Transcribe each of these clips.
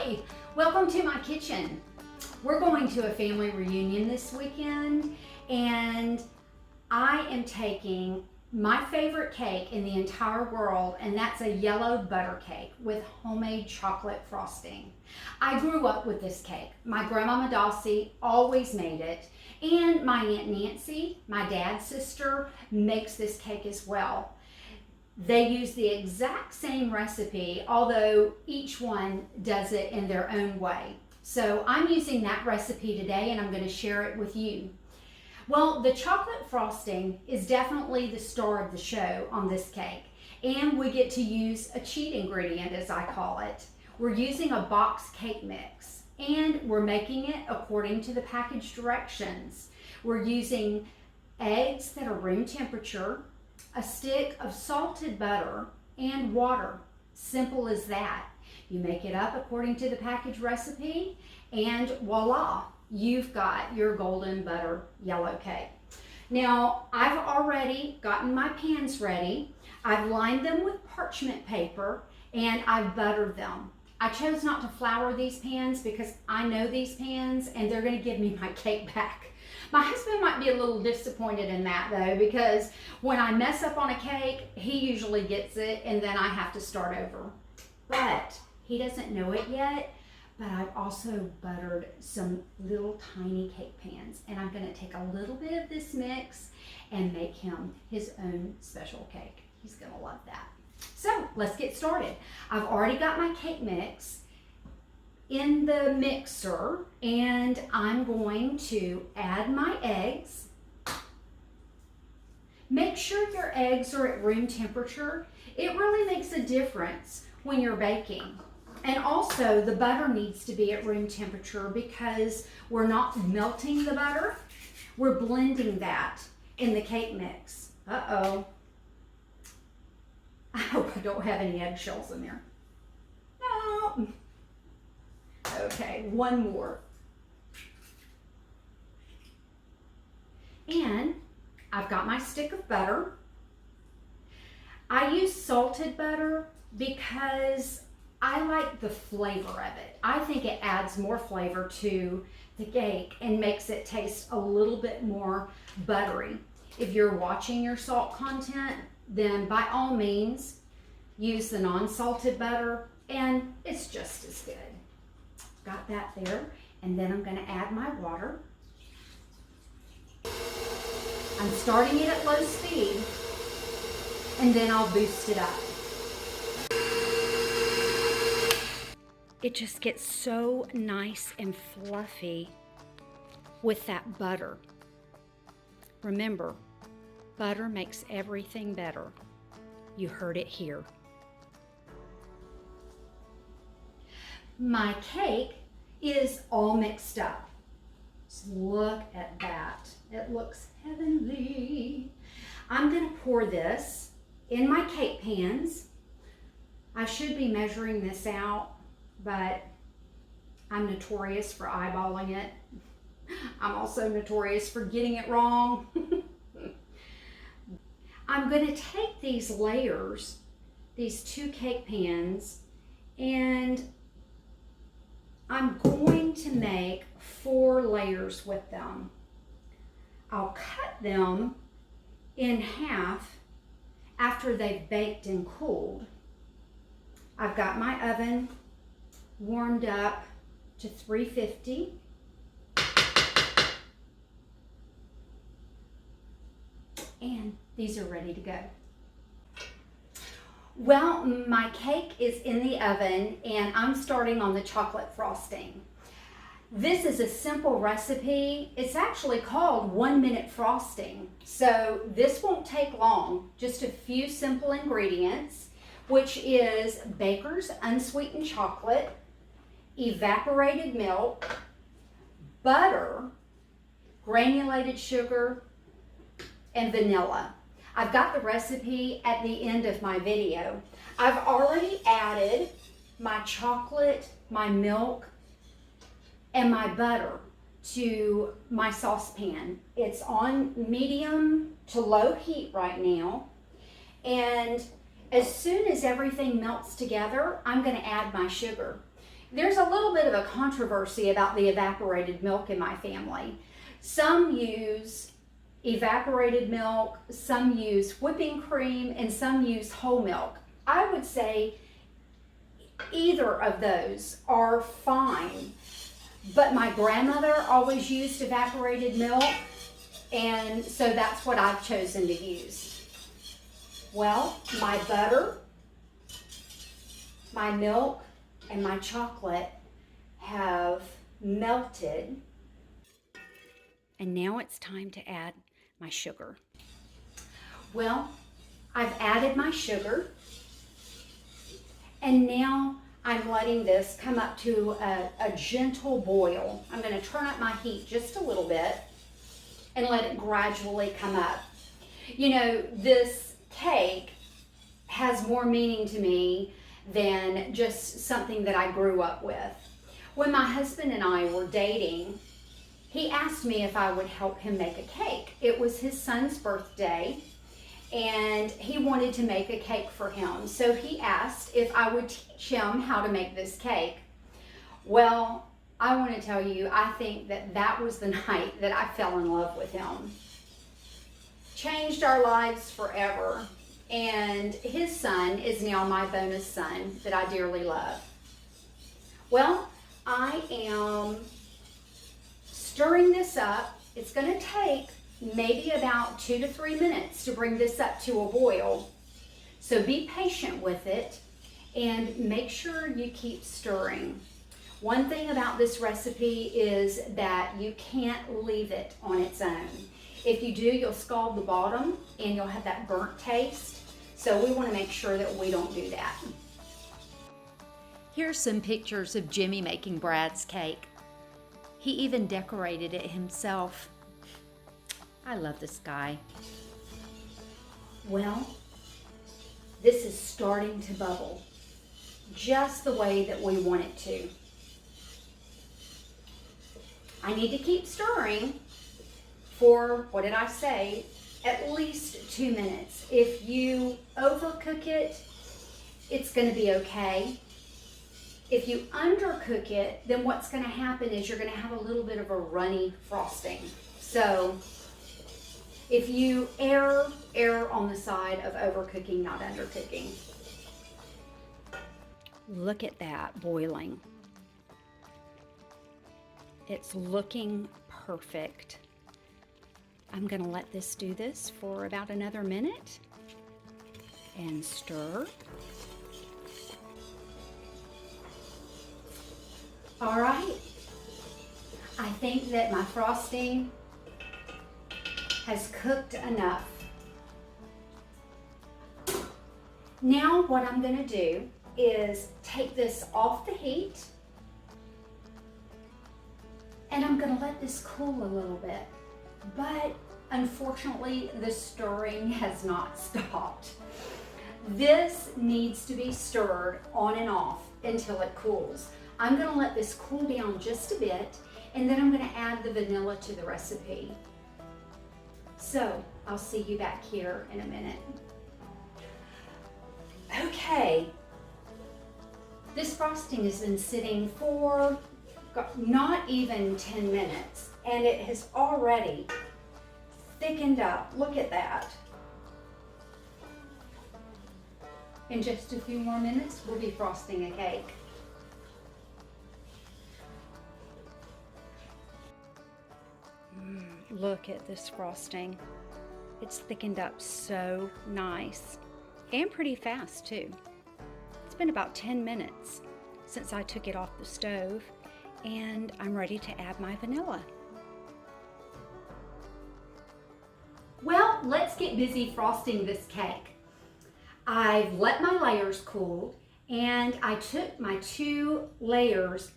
Hi, welcome to my kitchen. We're going to a family reunion this weekend, and I am taking my favorite cake in the entire world, and that's a yellow butter cake with homemade chocolate frosting. I grew up with this cake. My grandmama Dossie always made it, and my Aunt Nancy, my dad's sister, makes this cake as well. They use the exact same recipe, although each one does it in their own way. So I'm using that recipe today, and I'm going to share it with you. Well, the chocolate frosting is definitely the star of the show on this cake, and we get to use a cheat ingredient, as I call it. We're using a box cake mix, and we're making it according to the package directions. We're using eggs that are room temperature, a stick of salted butter, and water. Simple as that. You make it up according to the package recipe, and voila, you've got your golden butter yellow cake. Now, I've already gotten my pans ready. I've lined them with parchment paper, and I've buttered them. I chose not to flour these pans because I know these pans, and they're going to give me my cake back. My husband might be a little disappointed in that though, because when I mess up on a cake, he usually gets it and then I have to start over. But he doesn't know it yet, but I've also buttered some little tiny cake pans, and I'm gonna take a little bit of this mix and make him his own special cake. He's gonna love that. So let's get started. I've already got my cake mix in the mixer, and I'm going to add my eggs. Make sure your eggs are at room temperature. It really makes a difference when you're baking. And also the butter needs to be at room temperature because we're not melting the butter. We're blending that in the cake mix. Uh-oh. I hope I don't have any eggshells in there. No. Okay, one more. And I've got my stick of butter. I use salted butter because I like the flavor of it. I think it adds more flavor to the cake and makes it taste a little bit more buttery. If you're watching your salt content, then by all means use the non-salted butter, and it's just as good. Got that there, and then I'm going to add my water. I'm starting it at low speed, and then I'll boost it up. It just gets so nice and fluffy with that butter. Remember, butter makes everything better. You heard it here. My cake is all mixed up. Just look at that. It looks heavenly. I'm going to pour this in my cake pans. I should be measuring this out, but I'm notorious for eyeballing it. I'm also notorious for getting it wrong. I'm going to take these layers, these two cake pans, and I'm going to make 4 layers with them. I'll cut them in half after they've baked and cooled. I've got my oven warmed up to 350. And these are ready to go. Well, my cake is in the oven, and I'm starting on the chocolate frosting. This is a simple recipe. It's actually called 1-minute frosting. So this won't take long, just a few simple ingredients, which is Baker's unsweetened chocolate, evaporated milk, butter, granulated sugar, and vanilla. I've got the recipe at the end of my video. I've already added my chocolate, my milk, and my butter to my saucepan. It's on medium to low heat right now. And as soon as everything melts together, I'm going to add my sugar. There's a little bit of a controversy about the evaporated milk in my family. Some use evaporated milk, some use whipping cream, and some use whole milk. I would say either of those are fine, but my grandmother always used evaporated milk, and so that's what I've chosen to use. Well, my butter, my milk, and my chocolate have melted. And now it's time to add my sugar. Well, I've added my sugar, and now I'm letting this come up to a gentle boil. I'm going to turn up my heat just a little bit and let it gradually come up. You know, this cake has more meaning to me than just something that I grew up with. When my husband and I were dating, he asked me if I would help him make a cake. It was his son's birthday, and he wanted to make a cake for him. So he asked if I would teach him how to make this cake. Well, I want to tell you, I think that was the night that I fell in love with him. Changed our lives forever. And his son is now my bonus son that I dearly love. Well, I am stirring this up. It's going to take maybe about 2 to 3 minutes to bring this up to a boil. So be patient with it and make sure you keep stirring. One thing about this recipe is that you can't leave it on its own. If you do, you'll scald the bottom and you'll have that burnt taste. So we want to make sure that we don't do that. Here's some pictures of Jimmy making Brad's cake. He even decorated it himself. I love this guy. Well, this is starting to bubble just the way that we want it to. I need to keep stirring for, what did I say, at least 2 minutes. If you overcook it, it's going to be okay. If you undercook it, then what's going to happen is you're going to have a little bit of a runny frosting. So if you err on the side of overcooking, not undercooking. Look at that boiling. It's looking perfect. I'm going to let this do this for about another minute and stir. All right. I think that my frosting has cooked enough. Now what I'm going to do is take this off the heat, and I'm going to let this cool a little bit. But unfortunately, the stirring has not stopped. This needs to be stirred on and off until it cools. I'm going to let this cool down just a bit, and then I'm going to add the vanilla to the recipe. So I'll see you back here in a minute. Okay, this frosting has been sitting for not even 10 minutes, and it has already thickened up. Look at that. In just a few more minutes, we'll be frosting a cake. Look at this frosting. It's thickened up so nice and pretty fast too. It's been about 10 minutes since I took it off the stove, and I'm ready to add my vanilla. Well, let's get busy frosting this cake. I've let my layers cool, and I took my 2 layers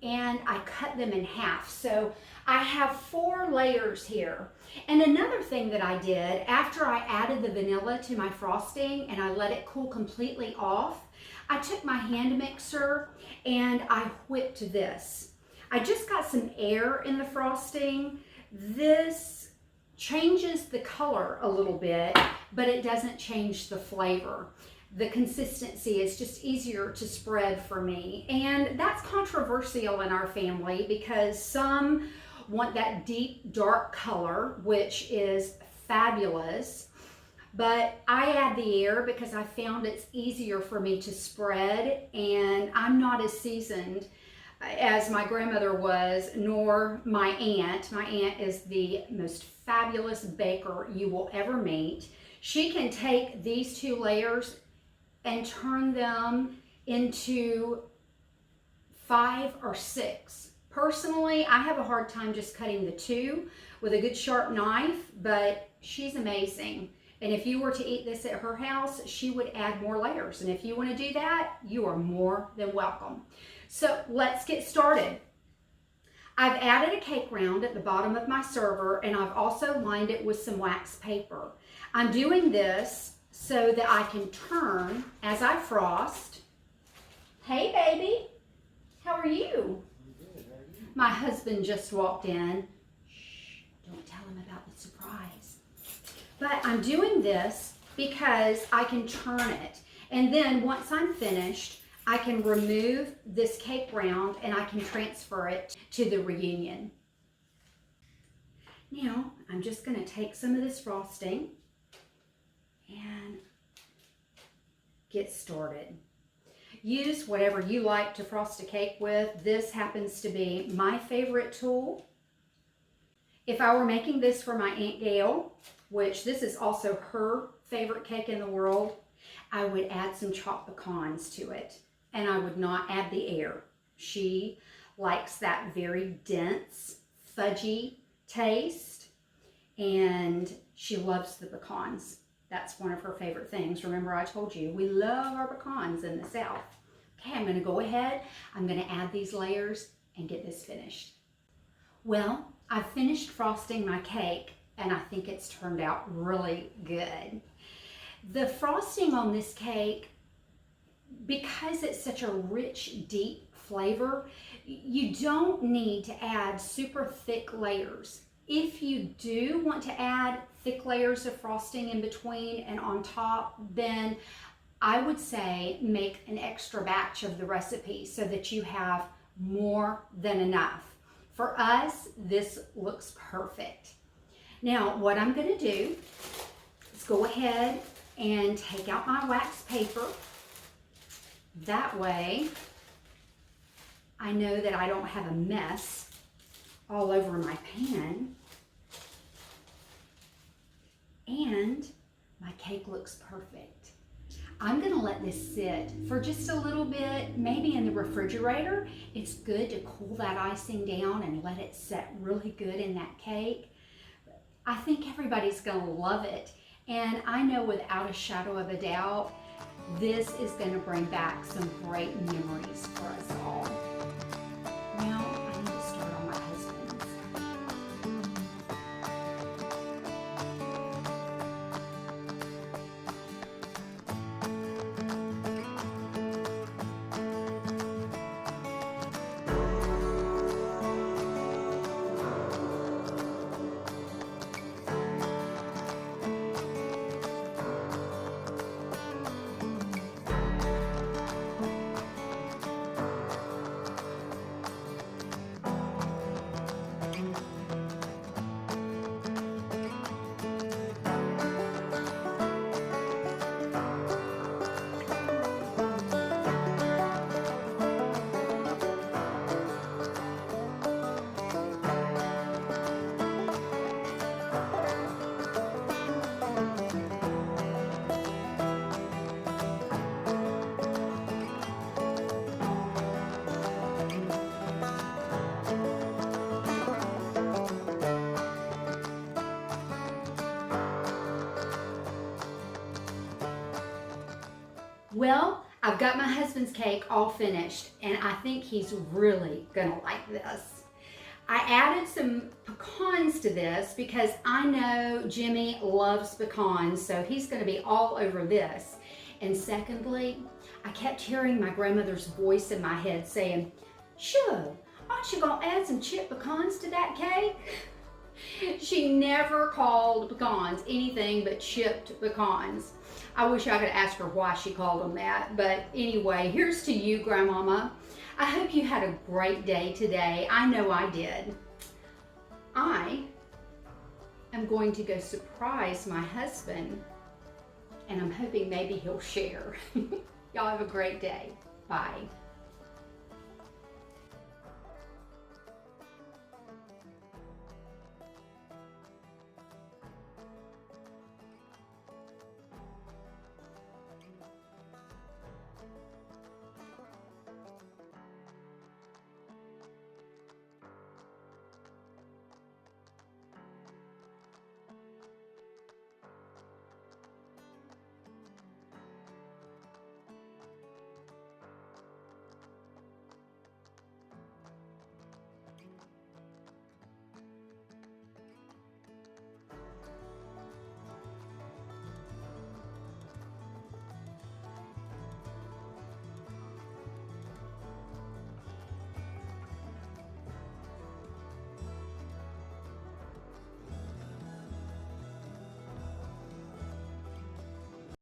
and I cut them in half. So I have 4 layers here. And another thing that I did after I added the vanilla to my frosting and I let it cool completely off, I took my hand mixer and I whipped this. I just got some air in the frosting. This changes the color a little bit, but it doesn't change the flavor. the consistency is just easier to spread for me. And that's controversial in our family because some want that deep dark color, which is fabulous. But I add the air because I found it's easier for me to spread, and I'm not as seasoned as my grandmother was, nor my aunt. My aunt is the most fabulous baker you will ever meet. She can take these 2 layers and turn them into 5 or 6. Personally, I have a hard time just cutting the 2 with a good sharp knife, but she's amazing. And if you were to eat this at her house, she would add more layers. And if you want to do that, you are more than welcome. So let's get started. I've added a cake round at the bottom of my server, and I've also lined it with some wax paper. I'm doing this so that I can turn as I frost. Hey baby, how are you? Good, how are you? My husband just walked in. Shh, don't tell him about the surprise. But I'm doing this because I can turn it. And then once I'm finished, I can remove this cake round and I can transfer it to the reunion. Now, I'm just going to take some of this frosting and get started. Use whatever you like to frost a cake with. This happens to be my favorite tool. If I were making this for my Aunt Gail, which this is also her favorite cake in the world, I would add some chopped pecans to it, and I would not add the air. She likes that very dense, fudgy taste, and she loves the pecans. That's one of her favorite things. Remember, I told you, we love our pecans in the South. Okay, I'm gonna go ahead, I'm gonna add these layers and get this finished. Well, I've finished frosting my cake, and I think it's turned out really good. The frosting on this cake, because it's such a rich, deep flavor, you don't need to add super thick layers. If you do want to add thick layers of frosting in between and on top, then I would say make an extra batch of the recipe so that you have more than enough. For us, this looks perfect. Now, what I'm going to do is go ahead and take out my wax paper. That way, I know that I don't have a mess all over my pan. And my cake looks perfect. I'm going to let this sit for just a little bit, maybe in the refrigerator. It's good to cool that icing down and let it set really good in that cake. I think everybody's going to love it. And I know without a shadow of a doubt, this is going to bring back some great memories for us all. Now, I need to start on my husband's. Well, I've got my husband's cake all finished, and I think he's really gonna like this. I added some pecans to this because I know Jimmy loves pecans, so he's gonna be all over this. And secondly, I kept hearing my grandmother's voice in my head saying, "Sure, aren't you gonna add some chipped pecans to that cake?" She never called pecans anything but chipped pecans. I wish I could ask her why she called them that. But anyway, here's to you, Grandmama. I hope you had a great day today. I know I did. I am going to go surprise my husband, and I'm hoping maybe he'll share. Y'all have a great day. Bye.